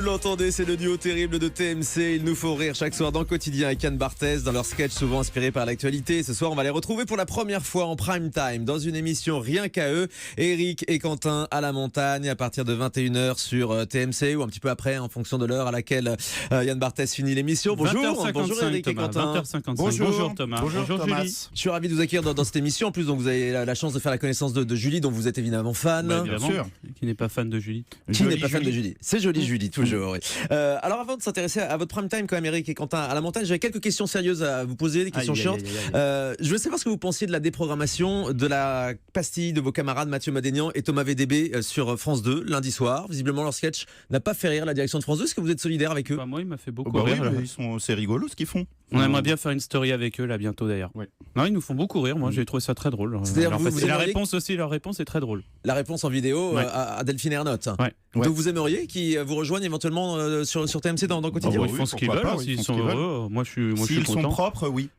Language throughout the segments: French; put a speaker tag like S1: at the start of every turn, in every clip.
S1: Vous l'entendez, c'est le duo terrible de TMC. Ils nous font rire chaque soir dans le quotidien avec Yann Barthès, dans leurs sketchs souvent inspirés par l'actualité. Ce soir, on va les retrouver pour la première fois en prime time dans une émission rien qu'à eux. Eric et Quentin à la montagne à partir de 21h sur TMC ou un petit peu après en fonction de l'heure à laquelle Yann Barthès finit l'émission. Bonjour,
S2: 20h55,
S1: bonjour Eric et
S2: Thomas,
S1: Quentin.
S2: 20h55.
S3: Bonjour
S2: Thomas.
S3: Bonjour Thomas.
S2: Julie.
S1: Je suis ravi de vous accueillir dans cette émission. En plus, donc, vous avez la chance de faire la connaissance de Julie, dont vous êtes évidemment fan.
S2: Bah, évidemment.
S3: sûr.
S2: Qui n'est pas fan de Julie.
S1: Qui n'est pas fan de Julie? C'est joli Julie, toujours. Oui. Alors avant de s'intéresser à votre prime time quand même, Eric et Quentin, à la montagne, j'avais quelques questions sérieuses à vous poser, des questions chiantes. Je veux savoir ce que vous pensiez de la déprogrammation de la pastille de vos camarades Mathieu Madénian et Thomas VDB sur France 2 lundi soir. Visiblement, leur sketch n'a pas fait rire la direction de France 2. Est-ce que vous êtes solidaire avec eux?
S2: Bah, moi, il m'a fait beaucoup
S3: Bah oui,
S2: rire.
S3: mais c'est rigolo ce qu'ils font.
S2: On aimerait bien faire une story avec eux là bientôt d'ailleurs.
S3: Ouais.
S2: Non, ils nous font beaucoup rire. Moi, j'ai trouvé ça très drôle.
S1: C'est-à-dire,
S2: Alors,
S1: vous
S2: la
S1: aimeriez-
S2: réponse aussi, leur réponse est très drôle.
S1: La réponse en vidéo
S2: Ouais.
S1: à Delphine Ernotte.
S2: Ouais.
S1: Donc
S3: Ouais.
S1: vous aimeriez qu'ils vous rejoignent éventuellement sur TMC dans le quotidien?
S2: Bon,
S3: oui,
S2: ils font ce qu'ils
S3: pourquoi
S2: veulent.
S3: pas,
S2: S'ils
S3: ils font
S2: sont
S3: ce qu'ils
S2: heureux, moi je suis
S3: S'ils sont
S2: content.
S3: propres, oui.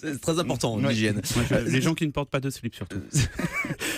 S1: C'est très important,
S3: Ouais.
S1: l'hygiène.
S2: Les gens qui ne portent pas de slip surtout.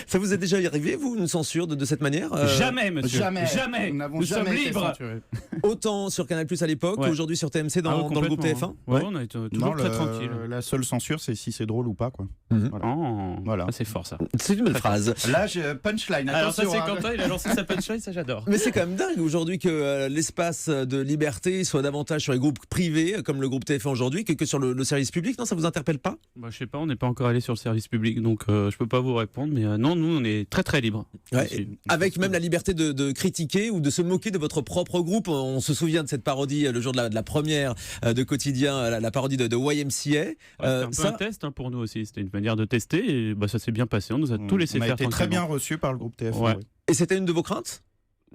S1: Ça vous est déjà arrivé, vous, une censure de cette manière?
S2: Jamais, monsieur.
S3: Jamais. Nous n'avons
S2: sommes
S3: jamais été
S2: libres.
S3: censurés.
S1: Autant sur Canal+ à l'époque,
S2: Ouais.
S1: aujourd'hui sur TMC
S2: Ah,
S1: dans le groupe
S2: complètement,
S1: TF1?
S2: hein. Ouais, on a été toujours
S3: Non,
S2: très tranquille.
S3: la seule censure, c'est si c'est drôle ou pas, quoi.
S2: Oh,
S3: Voilà.
S2: ça, c'est fort ça.
S1: C'est une belle phrase.
S3: Là, j'ai punchline.
S2: Alors ça
S3: attention,
S2: c'est
S3: hein.
S2: Quentin, il a lancé sa punchline, ça j'adore.
S1: Mais c'est quand même dingue aujourd'hui que l'espace de liberté soit davantage sur les groupes privés, comme le groupe TF1 aujourd'hui, que sur le service public. Non, ça vous interpelle pas?
S2: Bah, je sais pas, on n'est pas encore allé sur le service public, donc je peux pas vous répondre, mais non, nous on est très très libres.
S1: Ouais,
S2: C'est-
S1: avec même la liberté de critiquer ou de se moquer de votre propre groupe. On se souvient de cette parodie le jour de la première de quotidien, la parodie de YMCA.
S2: Ouais, c'était un peu
S1: ça-
S2: un test hein, pour nous aussi, c'était une manière de tester et bah, ça s'est bien passé, on nous a tout laissé
S3: On a
S2: faire
S3: été très bien
S2: tranquillement.
S3: reçus par le groupe TF1.
S2: Ouais.
S3: oui.
S1: Et c'était une de vos craintes?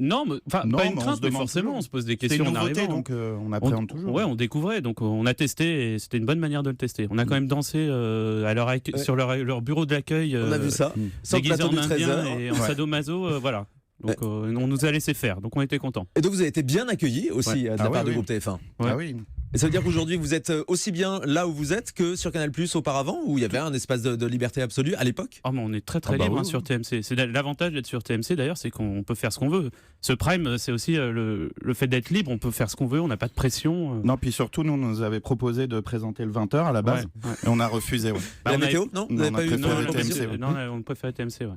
S2: Non, enfin
S3: Non,
S2: pas
S3: mais
S2: une
S3: on
S2: crainte,
S3: se
S2: mais
S3: demande
S2: forcément
S3: toujours.
S2: on se pose des
S3: C'était
S2: questions
S3: une
S2: en
S3: nouveauté,
S2: arrivant.
S3: donc on appréhende toujours.
S2: Ouais, on découvrait, donc on a testé et c'était une bonne manière de le tester. On a quand même dansé à
S1: Ouais.
S2: sur leur bureau d'accueil.
S1: On a vu ça. Sans
S2: Déguisé
S1: plateau
S2: en
S1: de 13
S2: indien
S1: heures.
S2: et en
S3: Ouais.
S2: sadomaso, voilà. Donc on nous a laissé faire, donc on était contents.
S1: Et donc vous avez été bien accueillis aussi
S2: Ouais.
S1: de la
S3: Ah
S1: part
S3: ouais,
S1: du
S3: oui.
S1: groupe TF1.
S2: Ouais.
S3: Ah oui.
S1: Et ça veut dire qu'aujourd'hui vous êtes aussi bien là où vous êtes que sur Canal+ auparavant, où il y avait un espace de liberté absolue à l'époque?
S2: Oh, mais on est très très
S3: Ah bah
S2: libre
S3: oui,
S2: hein,
S3: oui.
S2: sur TMC. C'est l'avantage d'être sur TMC d'ailleurs, c'est qu'on peut faire ce qu'on veut. Ce prime, c'est aussi le fait d'être libre. On peut faire ce qu'on veut, on n'a pas de pression.
S3: Non, puis surtout, nous, on nous avait proposé de présenter le 20h à la base.
S2: Ouais.
S3: Et on a refusé, ouais.
S2: Bah,
S1: La
S2: on a-
S1: météo? Non, vous
S3: Non,
S1: n'avez
S3: on
S1: pas
S3: a
S1: eu
S3: préféré
S2: Non,
S1: de
S3: TMC,
S1: proposition?
S3: ouais.
S2: non, on préfère TMC. Ouais.